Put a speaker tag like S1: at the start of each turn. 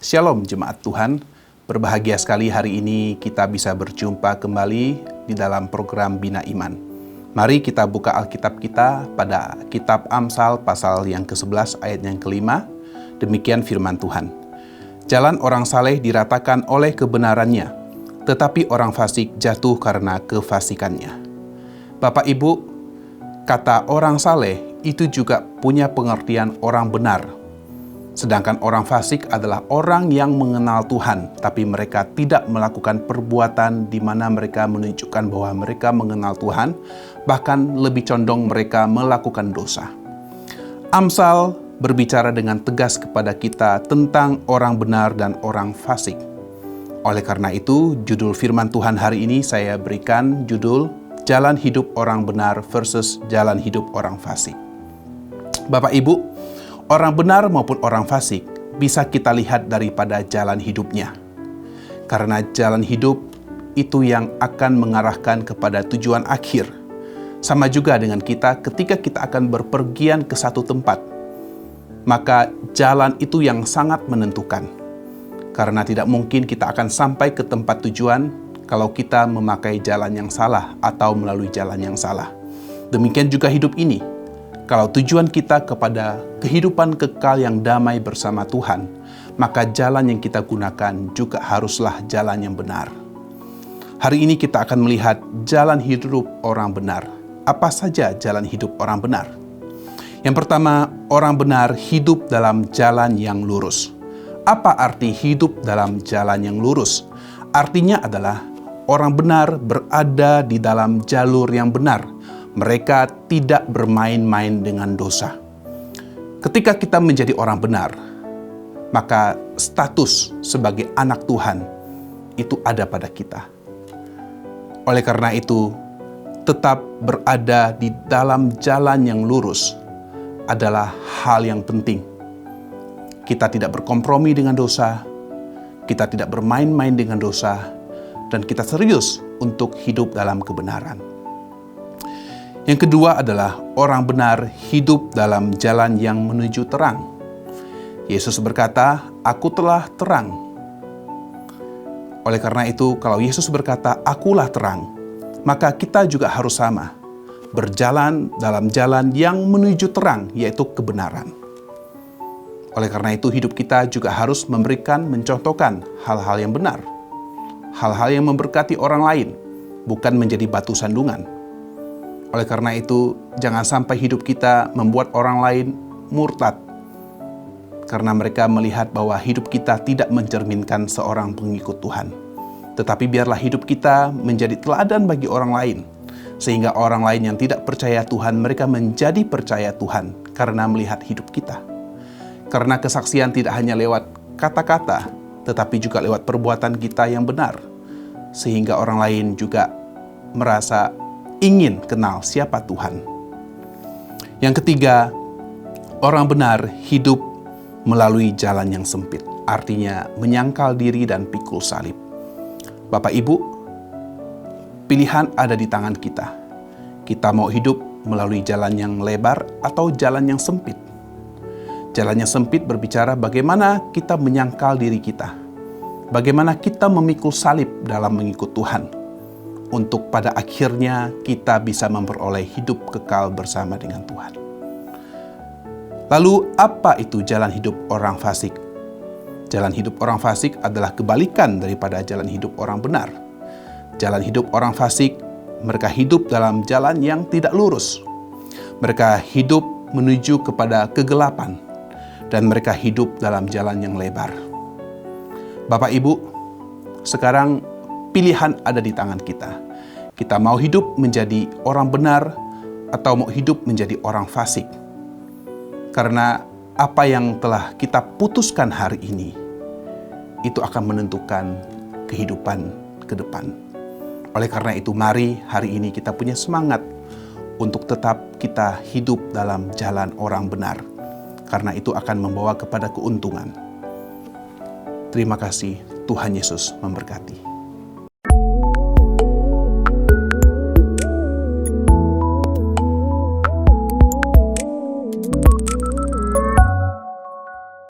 S1: Shalom jemaat Tuhan, berbahagia sekali hari ini kita bisa berjumpa kembali di dalam program Bina Iman. Mari kita buka Alkitab kita pada kitab Amsal pasal yang ke-11 ayat yang ke-5. Demikian firman Tuhan. Jalan orang saleh diratakan oleh kebenarannya, tetapi orang fasik jatuh karena kefasikannya. Bapak Ibu, kata orang saleh itu juga punya pengertian orang benar. Sedangkan orang fasik adalah orang yang mengenal Tuhan, tapi mereka tidak melakukan perbuatan di mana mereka menunjukkan bahwa mereka mengenal Tuhan, bahkan lebih condong mereka melakukan dosa. Amsal berbicara dengan tegas kepada kita tentang orang benar dan orang fasik. Oleh karena itu, judul firman Tuhan hari ini saya berikan judul Jalan Hidup Orang Benar versus Jalan Hidup Orang Fasik. Bapak Ibu, orang benar maupun orang fasik bisa kita lihat daripada jalan hidupnya. Karena jalan hidup itu yang akan mengarahkan kepada tujuan akhir. Sama juga dengan kita ketika kita akan berpergian ke satu tempat. Maka jalan itu yang sangat menentukan. Karena tidak mungkin kita akan sampai ke tempat tujuan kalau kita memakai jalan yang salah atau melalui jalan yang salah. Demikian juga hidup ini. Kalau tujuan kita kepada kehidupan kekal yang damai bersama Tuhan, maka jalan yang kita gunakan juga haruslah jalan yang benar. Hari ini kita akan melihat jalan hidup orang benar. Apa saja jalan hidup orang benar? Yang pertama, orang benar hidup dalam jalan yang lurus. Apa arti hidup dalam jalan yang lurus? Artinya adalah orang benar berada di dalam jalur yang benar. Mereka tidak bermain-main dengan dosa. Ketika kita menjadi orang benar, maka status sebagai anak Tuhan itu ada pada kita. Oleh karena itu, tetap berada di dalam jalan yang lurus adalah hal yang penting. Kita tidak berkompromi dengan dosa, kita tidak bermain-main dengan dosa, dan kita serius untuk hidup dalam kebenaran. Yang kedua adalah orang benar hidup dalam jalan yang menuju terang. Yesus berkata, "Aku telah terang." Oleh karena itu, kalau Yesus berkata, "Akulah terang," maka kita juga harus sama. Berjalan dalam jalan yang menuju terang, yaitu kebenaran. Oleh karena itu, hidup kita juga harus mencontohkan hal-hal yang benar. Hal-hal yang memberkati orang lain, bukan menjadi batu sandungan. Oleh karena itu, jangan sampai hidup kita membuat orang lain murtad. Karena mereka melihat bahwa hidup kita tidak mencerminkan seorang pengikut Tuhan. Tetapi biarlah hidup kita menjadi teladan bagi orang lain. Sehingga orang lain yang tidak percaya Tuhan, mereka menjadi percaya Tuhan karena melihat hidup kita. Karena kesaksian tidak hanya lewat kata-kata, tetapi juga lewat perbuatan kita yang benar. Sehingga orang lain juga merasa ingin kenal siapa Tuhan. Yang ketiga, orang benar hidup melalui jalan yang sempit. Artinya menyangkal diri dan pikul salib. Bapak Ibu, pilihan ada di tangan kita. Kita mau hidup melalui jalan yang lebar atau jalan yang sempit. Jalan yang sempit berbicara bagaimana kita menyangkal diri kita. Bagaimana kita memikul salib dalam mengikut Tuhan. Untuk pada akhirnya kita bisa memperoleh hidup kekal bersama dengan Tuhan. Lalu apa itu jalan hidup orang fasik? Jalan hidup orang fasik adalah kebalikan daripada jalan hidup orang benar. Jalan hidup orang fasik, mereka hidup dalam jalan yang tidak lurus. Mereka hidup menuju kepada kegelapan. Dan mereka hidup dalam jalan yang lebar. Bapak Ibu, sekarang pilihan ada di tangan kita. Kita mau hidup menjadi orang benar atau mau hidup menjadi orang fasik. Karena apa yang telah kita putuskan hari ini, itu akan menentukan kehidupan ke depan. Oleh karena itu, mari hari ini kita punya semangat untuk tetap kita hidup dalam jalan orang benar. Karena itu akan membawa kepada keuntungan. Terima kasih, Tuhan Yesus memberkati.